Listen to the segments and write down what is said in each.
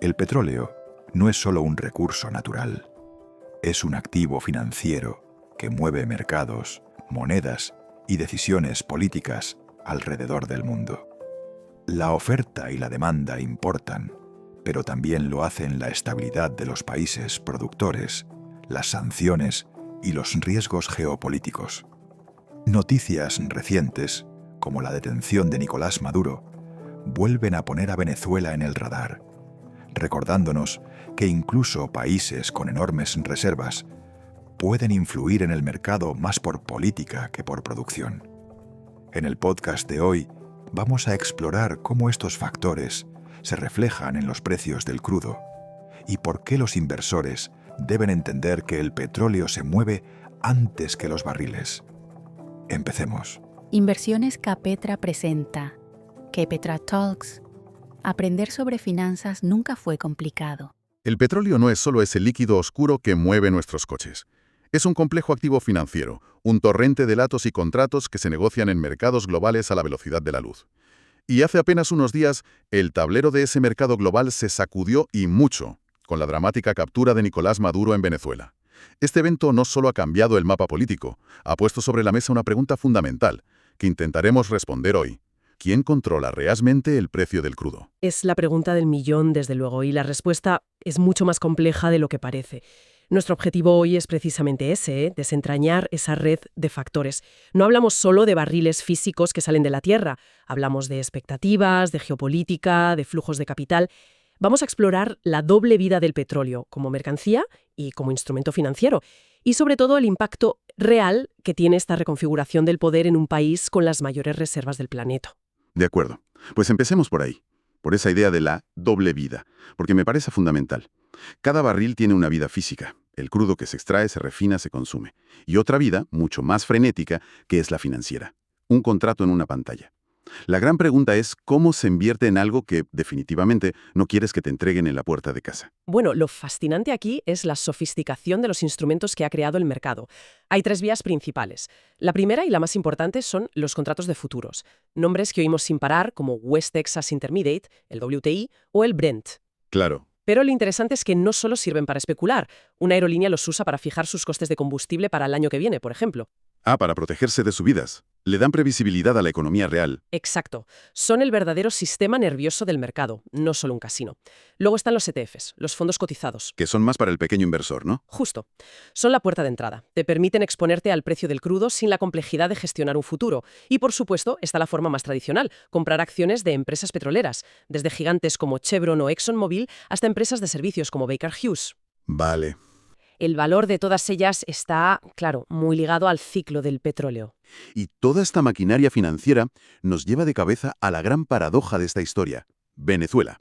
El petróleo no es solo un recurso natural, es un activo financiero que mueve mercados, monedas y decisiones políticas alrededor del mundo. La oferta y la demanda importan, pero también lo hacen la estabilidad de los países productores, las sanciones y los riesgos geopolíticos. Noticias recientes, como la detención de Nicolás Maduro, vuelven a poner a Venezuela en el radar, recordándonos que incluso países con enormes reservas pueden influir en el mercado más por política que por producción. En el podcast de hoy vamos a explorar cómo estos factores se reflejan en los precios del crudo y por qué los inversores deben entender que el petróleo se mueve antes que los barriles. Empecemos. Inversiones Capetra presenta Capetra Talks. Aprender sobre finanzas nunca fue complicado. El petróleo no es solo ese líquido oscuro que mueve nuestros coches. Es un complejo activo financiero, un torrente de datos y contratos que se negocian en mercados globales a la velocidad de la luz. Y hace apenas unos días, el tablero de ese mercado global se sacudió y mucho, con la dramática captura de Nicolás Maduro en Venezuela. Este evento no solo ha cambiado el mapa político, ha puesto sobre la mesa una pregunta fundamental, que intentaremos responder hoy. ¿Quién controla realmente el precio del crudo? Es la pregunta del millón, desde luego, y la respuesta es mucho más compleja de lo que parece. Nuestro objetivo hoy es precisamente ese, desentrañar esa red de factores. No hablamos solo de barriles físicos que salen de la tierra, hablamos de expectativas, de geopolítica, de flujos de capital. Vamos a explorar la doble vida del petróleo, como mercancía y como instrumento financiero, y sobre todo el impacto real que tiene esta reconfiguración del poder en un país con las mayores reservas del planeta. De acuerdo. Pues empecemos por ahí, por esa idea de la doble vida, porque me parece fundamental. Cada barril tiene una vida física. El crudo que se extrae, se refina, se consume. Y otra vida, mucho más frenética, que es la financiera. Un contrato en una pantalla. La gran pregunta es cómo se invierte en algo que, definitivamente, no quieres que te entreguen en la puerta de casa. Bueno, lo fascinante aquí es la sofisticación de los instrumentos que ha creado el mercado. Hay tres vías principales. La primera y la más importante son los contratos de futuros, nombres que oímos sin parar como West Texas Intermediate, el WTI o el Brent. Claro. Pero lo interesante es que no solo sirven para especular. Una aerolínea los usa para fijar sus costes de combustible para el año que viene, por ejemplo. Para protegerse de subidas. Le dan previsibilidad a la economía real. Exacto. Son el verdadero sistema nervioso del mercado, no solo un casino. Luego están los ETFs, los fondos cotizados. Que son más para el pequeño inversor, ¿no? Justo. Son la puerta de entrada. Te permiten exponerte al precio del crudo sin la complejidad de gestionar un futuro. Y, por supuesto, está la forma más tradicional, comprar acciones de empresas petroleras, desde gigantes como Chevron o ExxonMobil hasta empresas de servicios como Baker Hughes. Vale. El valor de todas ellas está, claro, muy ligado al ciclo del petróleo. Y toda esta maquinaria financiera nos lleva de cabeza a la gran paradoja de esta historia. Venezuela.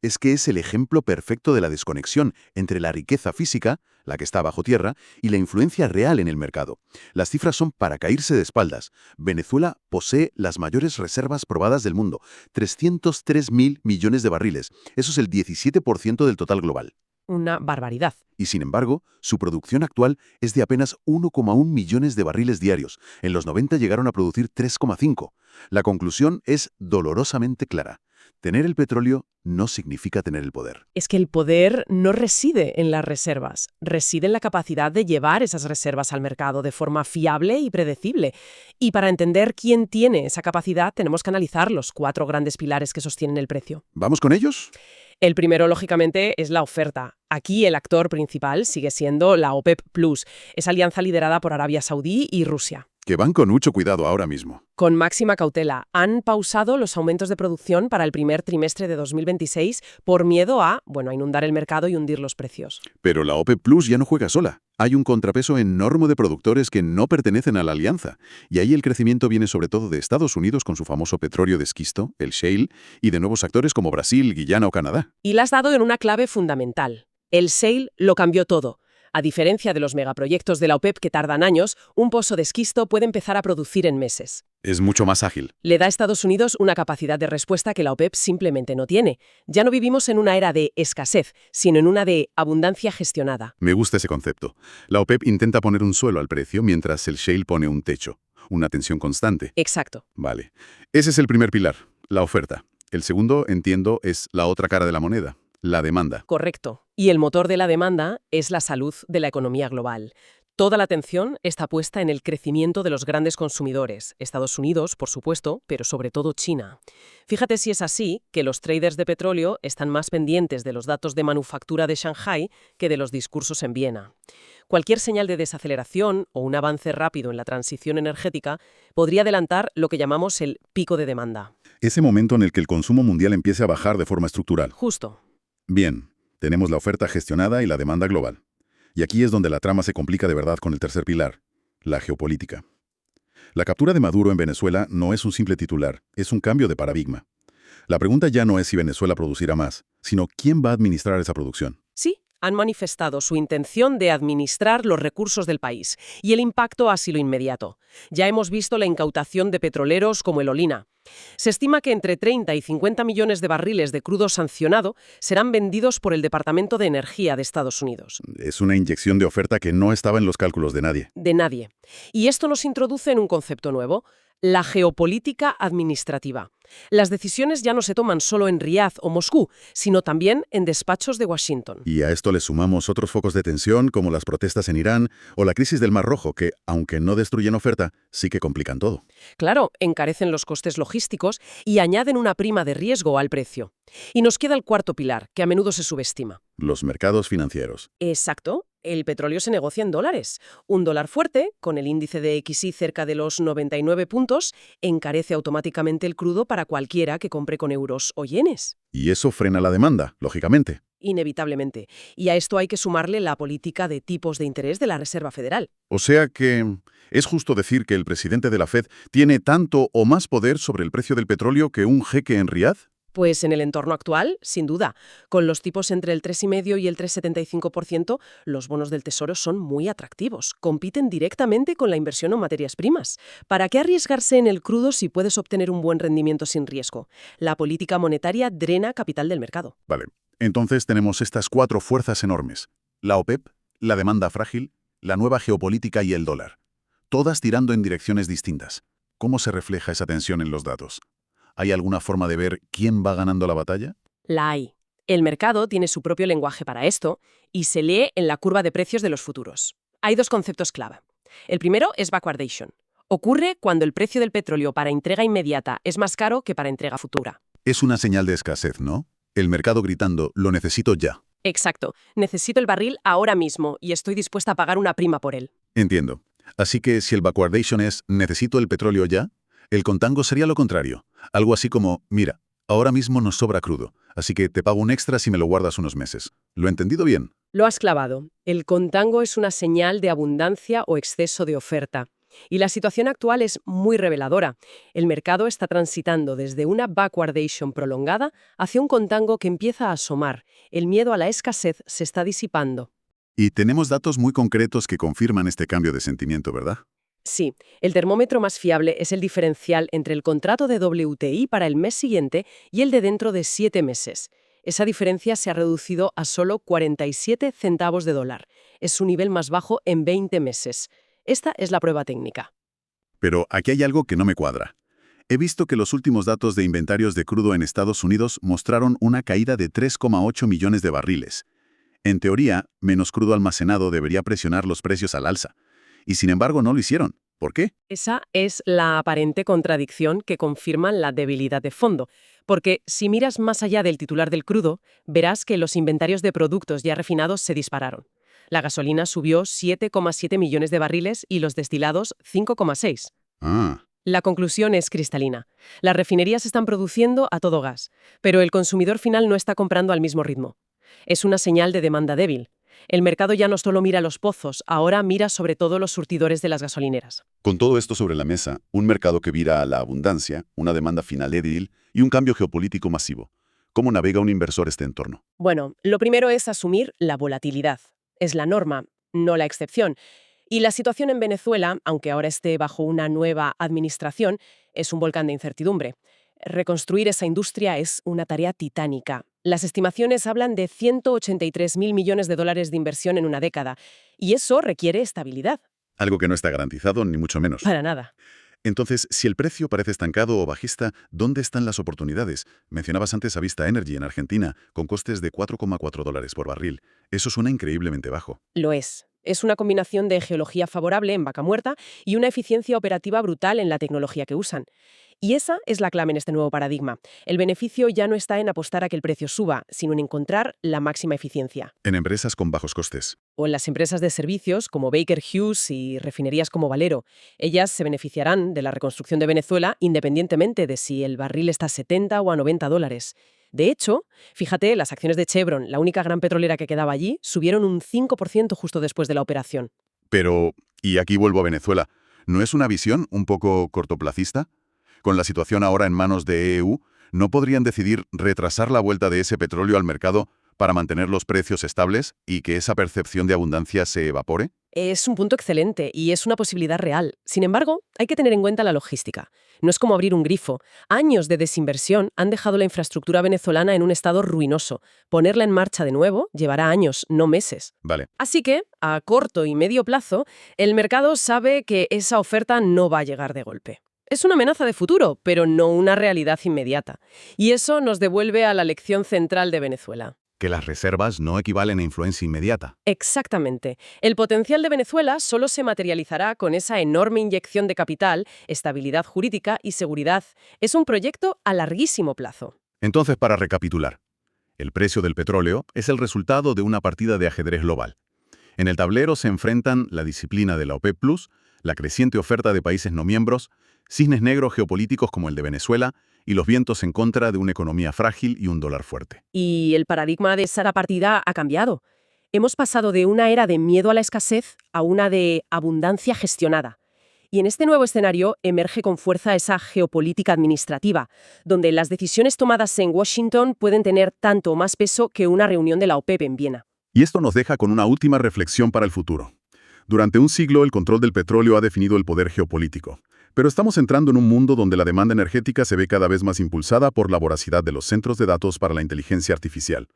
Es que es el ejemplo perfecto de la desconexión entre la riqueza física, la que está bajo tierra, y la influencia real en el mercado. Las cifras son para caerse de espaldas. Venezuela posee las mayores reservas probadas del mundo, 303.000 millones de barriles. Eso es el 17% del total global. Una barbaridad. Y sin embargo, su producción actual es de apenas 1,1 millones de barriles diarios. En los 90 llegaron a producir 3,5. La conclusión es dolorosamente clara. Tener el petróleo no significa tener el poder. Es que el poder no reside en las reservas, reside en la capacidad de llevar esas reservas al mercado de forma fiable y predecible. Y para entender quién tiene esa capacidad, tenemos que analizar los 4 grandes pilares que sostienen el precio. ¿Vamos con ellos? El primero, lógicamente, es la oferta. Aquí el actor principal sigue siendo la OPEP+, esa alianza liderada por Arabia Saudí y Rusia. Que van con mucho cuidado ahora mismo. Con máxima cautela, han pausado los aumentos de producción para el primer trimestre de 2026 por miedo a inundar el mercado y hundir los precios. Pero la OPEP Plus ya no juega sola. Hay un contrapeso enorme de productores que no pertenecen a la alianza. Y ahí el crecimiento viene sobre todo de Estados Unidos con su famoso petróleo de esquisto, el shale, y de nuevos actores como Brasil, Guyana o Canadá. Y la has dado en una clave fundamental. El shale lo cambió todo. A diferencia de los megaproyectos de la OPEP que tardan años, un pozo de esquisto puede empezar a producir en meses. Es mucho más ágil. Le da a Estados Unidos una capacidad de respuesta que la OPEP simplemente no tiene. Ya no vivimos en una era de escasez, sino en una de abundancia gestionada. Me gusta ese concepto. La OPEP intenta poner un suelo al precio mientras el shale pone un techo, una tensión constante. Exacto. Vale. Ese es el primer pilar, la oferta. El segundo, entiendo, es la otra cara de la moneda, La demanda. Correcto. Y el motor de la demanda es la salud de la economía global. Toda la atención está puesta en el crecimiento de los grandes consumidores, Estados Unidos, por supuesto, pero sobre todo China. Fíjate si es así que los traders de petróleo están más pendientes de los datos de manufactura de Shanghái que de los discursos en Viena. Cualquier señal de desaceleración o un avance rápido en la transición energética podría adelantar lo que llamamos el pico de demanda. Ese momento en el que el consumo mundial empiece a bajar de forma estructural. Justo. Bien, tenemos la oferta gestionada y la demanda global. Y aquí es donde la trama se complica de verdad con el tercer pilar, la geopolítica. La captura de Maduro en Venezuela no es un simple titular, es un cambio de paradigma. La pregunta ya no es si Venezuela producirá más, sino quién va a administrar esa producción. Sí, han manifestado su intención de administrar los recursos del país, y el impacto ha sido inmediato. Ya hemos visto la incautación de petroleros como el Olina. Se estima que entre 30 y 50 millones de barriles de crudo sancionado serán vendidos por el Departamento de Energía de Estados Unidos. Es una inyección de oferta que no estaba en los cálculos de nadie. De nadie. Y esto nos introduce en un concepto nuevo, la geopolítica administrativa. Las decisiones ya no se toman solo en Riad o Moscú, sino también en despachos de Washington. Y a esto le sumamos otros focos de tensión como las protestas en Irán o la crisis del Mar Rojo que, aunque no destruyen oferta, sí que complican todo. Claro, encarecen los costes logísticos y añaden una prima de riesgo al precio. Y nos queda el cuarto pilar, que a menudo se subestima. Los mercados financieros. Exacto. El petróleo se negocia en dólares. Un dólar fuerte, con el índice de XY cerca de los 99 puntos, encarece automáticamente el crudo para cualquiera que compre con euros o yenes. Y eso frena la demanda, lógicamente. Inevitablemente. Y a esto hay que sumarle la política de tipos de interés de la Reserva Federal. O sea que es justo decir que el presidente de la Fed tiene tanto o más poder sobre el precio del petróleo que un jeque en Riad. Pues en el entorno actual, sin duda. Con los tipos entre el 3,5 y el 3,75%, los bonos del Tesoro son muy atractivos. Compiten directamente con la inversión en materias primas. ¿Para qué arriesgarse en el crudo si puedes obtener un buen rendimiento sin riesgo? La política monetaria drena capital del mercado. Vale, entonces tenemos estas cuatro fuerzas enormes. La OPEP, la demanda frágil, la nueva geopolítica y el dólar. Todas tirando en direcciones distintas. ¿Cómo se refleja esa tensión en los datos? ¿Hay alguna forma de ver quién va ganando la batalla? La hay. El mercado tiene su propio lenguaje para esto y se lee en la curva de precios de los futuros. Hay dos conceptos clave. El primero es backwardation. Ocurre cuando el precio del petróleo para entrega inmediata es más caro que para entrega futura. Es una señal de escasez, ¿no? El mercado gritando, lo necesito ya. Exacto. Necesito el barril ahora mismo y estoy dispuesta a pagar una prima por él. Entiendo. Así que si el backwardation es necesito el petróleo ya, el contango sería lo contrario. Algo así como, mira, ahora mismo nos sobra crudo, así que te pago un extra si me lo guardas unos meses. ¿Lo he entendido bien? Lo has clavado. El contango es una señal de abundancia o exceso de oferta. Y la situación actual es muy reveladora. El mercado está transitando desde una backwardation prolongada hacia un contango que empieza a asomar. El miedo a la escasez se está disipando. Y tenemos datos muy concretos que confirman este cambio de sentimiento, ¿verdad? Sí, el termómetro más fiable es el diferencial entre el contrato de WTI para el mes siguiente y el de dentro de 7 meses. Esa diferencia se ha reducido a solo 47 centavos de dólar. Es su nivel más bajo en 20 meses. Esta es la prueba técnica. Pero aquí hay algo que no me cuadra. He visto que los últimos datos de inventarios de crudo en Estados Unidos mostraron una caída de 3,8 millones de barriles. En teoría, menos crudo almacenado debería presionar los precios al alza. Y sin embargo no lo hicieron. ¿Por qué? Esa es la aparente contradicción que confirma la debilidad de fondo. Porque si miras más allá del titular del crudo, verás que los inventarios de productos ya refinados se dispararon. La gasolina subió 7,7 millones de barriles y los destilados 5,6. Ah, La conclusión es cristalina. Las refinerías están produciendo a todo gas, pero el consumidor final no está comprando al mismo ritmo. Es una señal de demanda débil. El mercado ya no solo mira los pozos, ahora mira sobre todo los surtidores de las gasolineras. Con todo esto sobre la mesa, un mercado que vira a la abundancia, una demanda final débil y un cambio geopolítico masivo. ¿Cómo navega un inversor este entorno? Bueno, lo primero es asumir la volatilidad. Es la norma, no la excepción. Y la situación en Venezuela, aunque ahora esté bajo una nueva administración, es un volcán de incertidumbre. Reconstruir esa industria es una tarea titánica. Las estimaciones hablan de 183.000 millones de dólares de inversión en una década, y eso requiere estabilidad. algo que no está garantizado, ni mucho menos. Para nada. Entonces, si el precio parece estancado o bajista, ¿dónde están las oportunidades? Mencionabas antes a Vista Energy en Argentina, con costes de $4,4 por barril. Eso suena increíblemente bajo. Lo es. Es una combinación de geología favorable en Vaca Muerta y una eficiencia operativa brutal en la tecnología que usan. Y esa es la clave en este nuevo paradigma. El beneficio ya no está en apostar a que el precio suba, sino en encontrar la máxima eficiencia. En empresas con bajos costes. O en las empresas de servicios como Baker Hughes y refinerías como Valero. Ellas se beneficiarán de la reconstrucción de Venezuela independientemente de si el barril está a 70 o a $90. De hecho, fíjate, las acciones de Chevron, la única gran petrolera que quedaba allí, subieron un 5% justo después de la operación. Pero, y aquí vuelvo a Venezuela, ¿no es una visión un poco cortoplacista? Con la situación ahora en manos de EU, ¿no podrían decidir retrasar la vuelta de ese petróleo al mercado para mantener los precios estables y que esa percepción de abundancia se evapore? Es un punto excelente y es una posibilidad real. Sin embargo, hay que tener en cuenta la logística. No es como abrir un grifo. Años de desinversión han dejado la infraestructura venezolana en un estado ruinoso. Ponerla en marcha de nuevo llevará años, no meses. Vale. Así que, a corto y medio plazo, el mercado sabe que esa oferta no va a llegar de golpe. Es una amenaza de futuro, pero no una realidad inmediata. Y eso nos devuelve a la lección central de Venezuela. Que las reservas no equivalen a influencia inmediata. Exactamente. El potencial de Venezuela solo se materializará con esa enorme inyección de capital, estabilidad jurídica y seguridad. Es un proyecto a larguísimo plazo. Entonces, para recapitular, el precio del petróleo es el resultado de una partida de ajedrez global. En el tablero se enfrentan la disciplina de la OPEP+, la creciente oferta de países no miembros, cisnes negros geopolíticos como el de Venezuela y los vientos en contra de una economía frágil y un dólar fuerte. Y el paradigma de esa partida ha cambiado. Hemos pasado de una era de miedo a la escasez a una de abundancia gestionada. Y en este nuevo escenario emerge con fuerza esa geopolítica administrativa, donde las decisiones tomadas en Washington pueden tener tanto o más peso que una reunión de la OPEP en Viena. Y esto nos deja con una última reflexión para el futuro. Durante un siglo, el control del petróleo ha definido el poder geopolítico. Pero estamos entrando en un mundo donde la demanda energética se ve cada vez más impulsada por la voracidad de los centros de datos para la inteligencia artificial.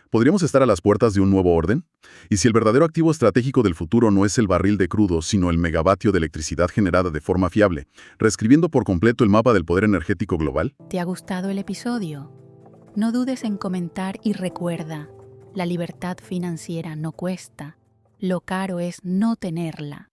¿Podríamos estar a las puertas de un nuevo orden? Y si el verdadero activo estratégico del futuro no es el barril de crudo, sino el megavatio de electricidad generada de forma fiable, reescribiendo por completo el mapa del poder energético global. ¿Te ha gustado el episodio? No dudes en comentar y recuerda, la libertad financiera no cuesta, lo caro es no tenerla.